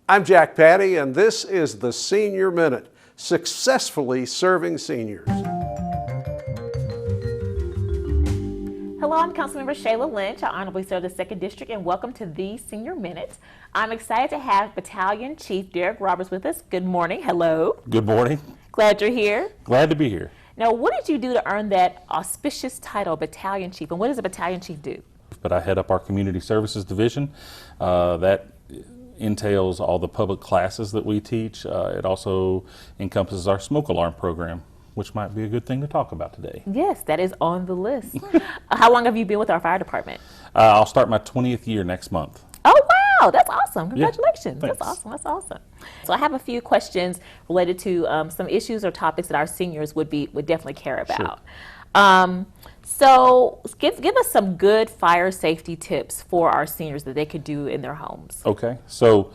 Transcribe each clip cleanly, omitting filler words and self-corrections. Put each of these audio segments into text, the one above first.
I'm Jack Patty, and this is the Senior Minute, successfully serving seniors. Hello, I'm Councilmember Shayla Lynch. I honorably serve the 2nd District, and welcome to the Senior Minute. I'm excited to have Battalion Chief Derek Roberts with us. Good morning. Hello. Good morning. Glad you're here. Glad to be here. Now, what did you do to earn that auspicious title, Battalion Chief, and what does a Battalion Chief do? But I head up our Community Services Division. That entails all the public classes that we teach. It also encompasses our smoke alarm program, which might be a good thing to talk about today. Yes, that is on the list. How long have you been with our fire department? I'll start my 20th year next month. Oh, wow, that's awesome. Congratulations. Yeah, that's awesome. That's awesome. So I have a few questions related to some issues or topics that our seniors would definitely care about. Sure. So give us some good fire safety tips for our seniors that they could do in their homes. Okay, so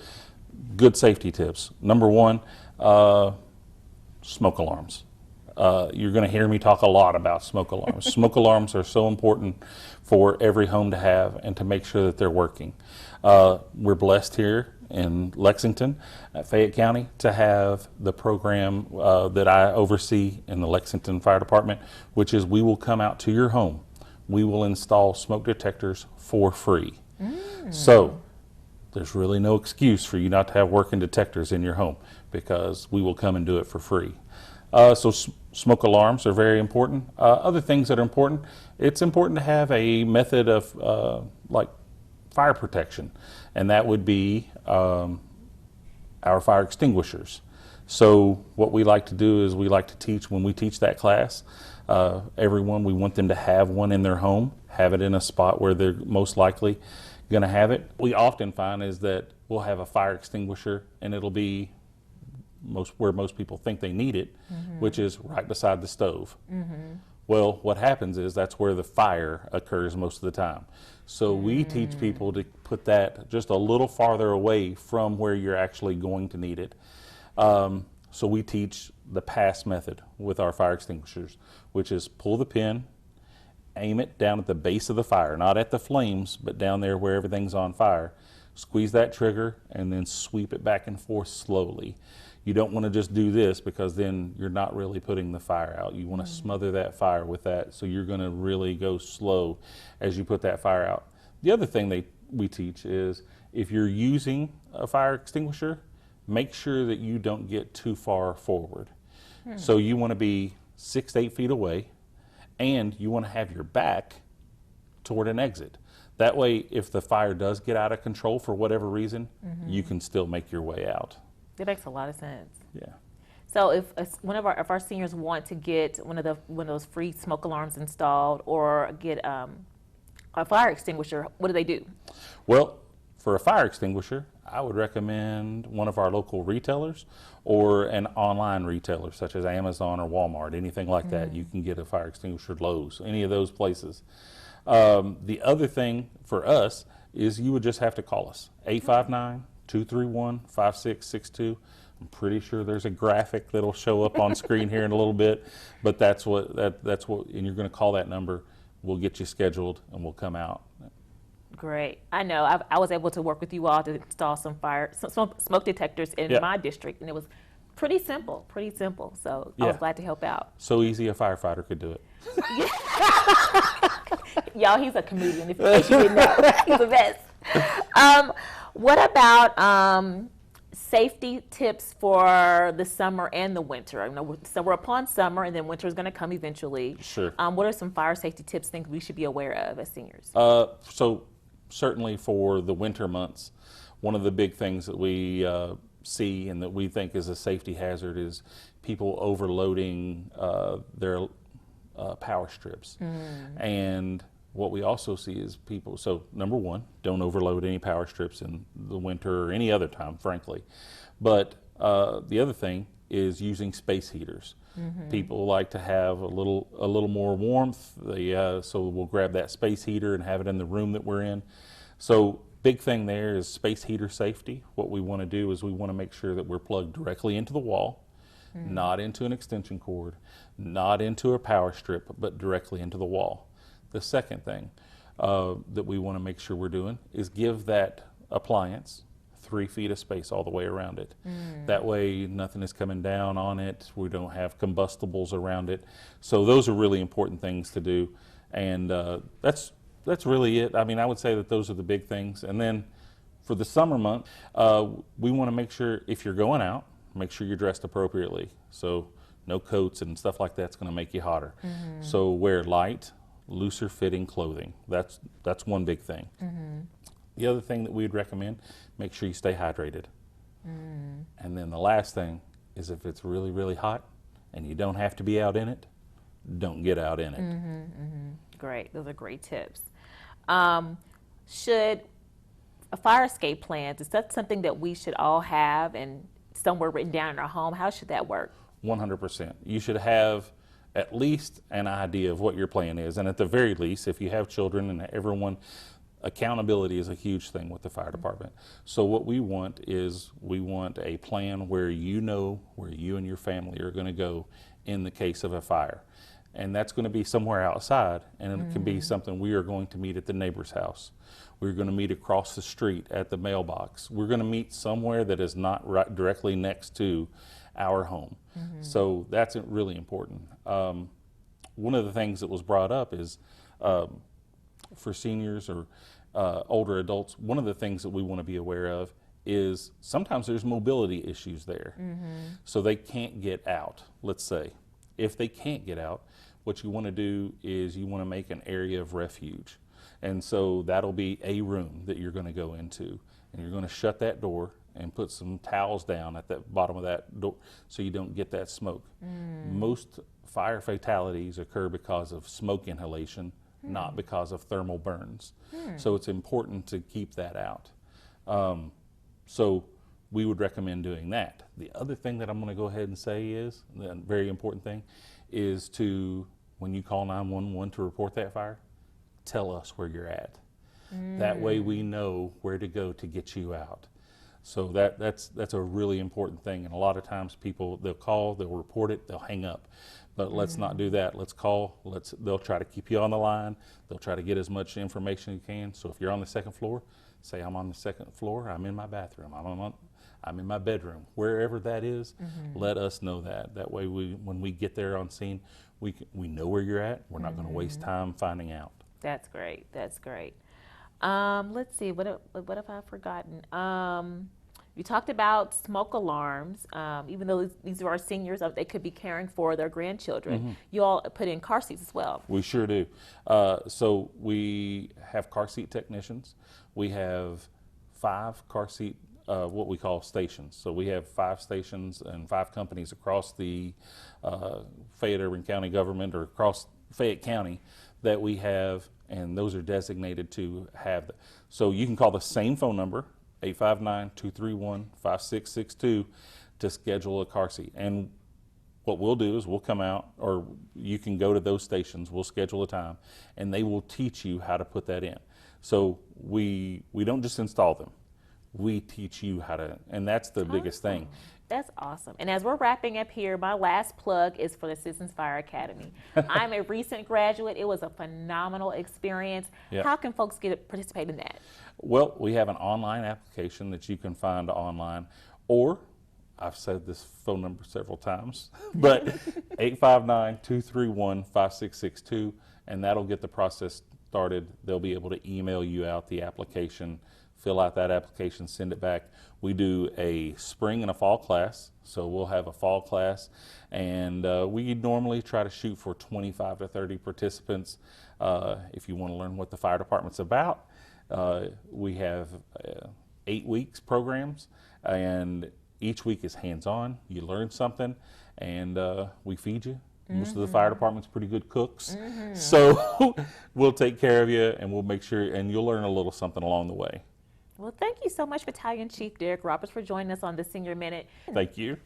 good safety tips. Number one, smoke alarms. You're going to hear me talk a lot about smoke alarms. Smoke alarms are so important for every home to have and to make sure that they're working. We're blessed here in Lexington, Fayette County, to have the program that I oversee in the Lexington Fire Department, which is we will come out to your home. We will install smoke detectors for free. So there's really no excuse for you not to have working detectors in your home because we will come and do it for free. So smoke alarms are very important. Other things that are important, it's important to have a method of like fire protection, and that would be our fire extinguishers. So what we like to do is we like to teach, when we teach that class, everyone, we want them to have one in their home, have it in a spot where they're most likely going to have it. What we often find is that we'll have a fire extinguisher and it'll be where most people think they need it, which is right beside the stove. Well, what happens is that's where the fire occurs most of the time. So we teach people to put that just a little farther away from where you're actually going to need it. So we teach the pass method with our fire extinguishers, which is pull the pin, aim it down at the base of the fire, not at the flames, but down there where everything's on fire. Squeeze that trigger and then sweep it back and forth slowly. You don't want to just do this because then you're not really putting the fire out. You want to smother that fire with that, so you're going to really go slow as you put that fire out. The other thing we teach is if you're using a fire extinguisher, make sure that you don't get too far forward. So you want to be 6 to 8 feet away, and you want to have your back toward an exit. That way, if the fire does get out of control for whatever reason, you can still make your way out. That makes a lot of sense. Yeah. So if our seniors want to get one of those free smoke alarms installed or get a fire extinguisher, what do they do? Well, for a fire extinguisher, I would recommend one of our local retailers or an online retailer such as Amazon or Walmart, anything like that. You can get a fire extinguisher at Lowe's, any of those places. The other thing for us is you would just have to call us, 859-231-5662. I'm pretty sure there's a graphic that'll show up on screen here in a little bit, but that's what, and you're going to call that number. We'll get you scheduled and we'll come out. Great. I know. I was able to work with you all to install some smoke detectors in my district, and it was pretty simple. So I was glad to help out. So easy a firefighter could do it. Y'all, he's a comedian, if you didn't know. He's the best. What about safety tips for the summer and the winter? So we're upon summer, and then winter is going to come eventually. Sure. What are some fire safety tips things we should be aware of as seniors? So certainly for the winter months, one of the big things that we see and that we think is a safety hazard is people overloading their power strips. And what we also see is people, so number one, don't overload any power strips in the winter or any other time, frankly. But the other thing is using space heaters. People like to have a little more warmth. So we'll grab that space heater and have it in the room that we're in. So big thing there is space heater safety. What we want to do is we want to make sure that we're plugged directly into the wall, not into an extension cord, not into a power strip, but directly into the wall. The second thing that we want to make sure we're doing is give that appliance 3 feet of space all the way around it. That way nothing is coming down on it. We don't have combustibles around it. So those are really important things to do. And that's really it. I mean, I would say that those are the big things. And then for the summer month, we want to make sure if you're going out, make sure you're dressed appropriately. So no coats and stuff like that's going to make you hotter. So wear light, looser fitting clothing. That's one big thing. The other thing that we'd recommend, make sure you stay hydrated. And then the last thing is if it's really, really hot and you don't have to be out in it, don't get out in it. Great. Those are great tips. Should a fire escape plan, is that something that we should all have and somewhere written down in our home? How should that work? 100%. You should have at least an idea of what your plan is. And at the very least, if you have children and everyone, accountability is a huge thing with the fire department. So what we want is we want a plan where you know where you and your family are going to go in the case of a fire. And that's going to be somewhere outside, and it can be something we are going to meet at the neighbor's house. We're going to meet across the street at the mailbox. We're going to meet somewhere that is not right directly next to our home. So that's really important. One of the things that was brought up is for seniors or older adults, one of the things that we want to be aware of is sometimes there's mobility issues there. So they can't get out, let's say. If they can't get out, what you want to do is you want to make an area of refuge. And so that'll be a room that you're going to go into. And you're going to shut that door and put some towels down at the bottom of that door so you don't get that smoke. Most fire fatalities occur because of smoke inhalation, not because of thermal burns. So it's important to keep that out. So we would recommend doing that. The other thing that I'm going to go ahead and say is, the very important thing, is to, when you call 911 to report that fire, tell us where you're at. That way we know where to go to get you out. So that's a really important thing. And a lot of times people, they'll call, they'll report it, they'll hang up. But let's not do that. Let's call. They'll try to keep you on the line. They'll try to get as much information as you can. So if you're on the second floor, say I'm on the second floor, I'm in my bathroom, I'm in my bedroom, wherever that is, let us know that. That way when we get there on scene, we know where you're at. We're not going to waste time finding out. That's great. That's great. Let's see, what have I forgotten? You talked about smoke alarms. Even though these are our seniors, they could be caring for their grandchildren. You all put in car seats as well. We sure do. So we have car seat technicians. We have 5 car seat, what we call stations. So we have 5 stations and 5 companies across the Fayette-Urban County government or across Fayette County that we have, and those are designated to have. So you can call the same phone number, 859-231-5662, to schedule a car seat. And what we'll do is we'll come out, or you can go to those stations, we'll schedule a time, and they will teach you how to put that in. So we don't just install them, we teach you how to, and that's the biggest thing. That's awesome. And as we're wrapping up here, my last plug is for the Citizens Fire Academy. I'm a recent graduate. It was a phenomenal experience. Yep. How can folks participate in that? Well, we have an online application that you can find online, or I've said this phone number several times, but 859-231-5662, and that'll get the process started. They'll be able to email you out the application, fill out that application, send it back. We do a spring and a fall class, so we'll have a fall class, and we normally try to shoot for 25 to 30 participants. If you want to learn what the fire department's about, we have 8 weeks programs, and each week is hands-on. You learn something, and we feed you. Most of the fire department's pretty good cooks, so we'll take care of you, and we'll make sure, and you'll learn a little something along the way. Well, thank you so much, Battalion Chief Derek Roberts, for joining us on the Senior Minute. Thank you.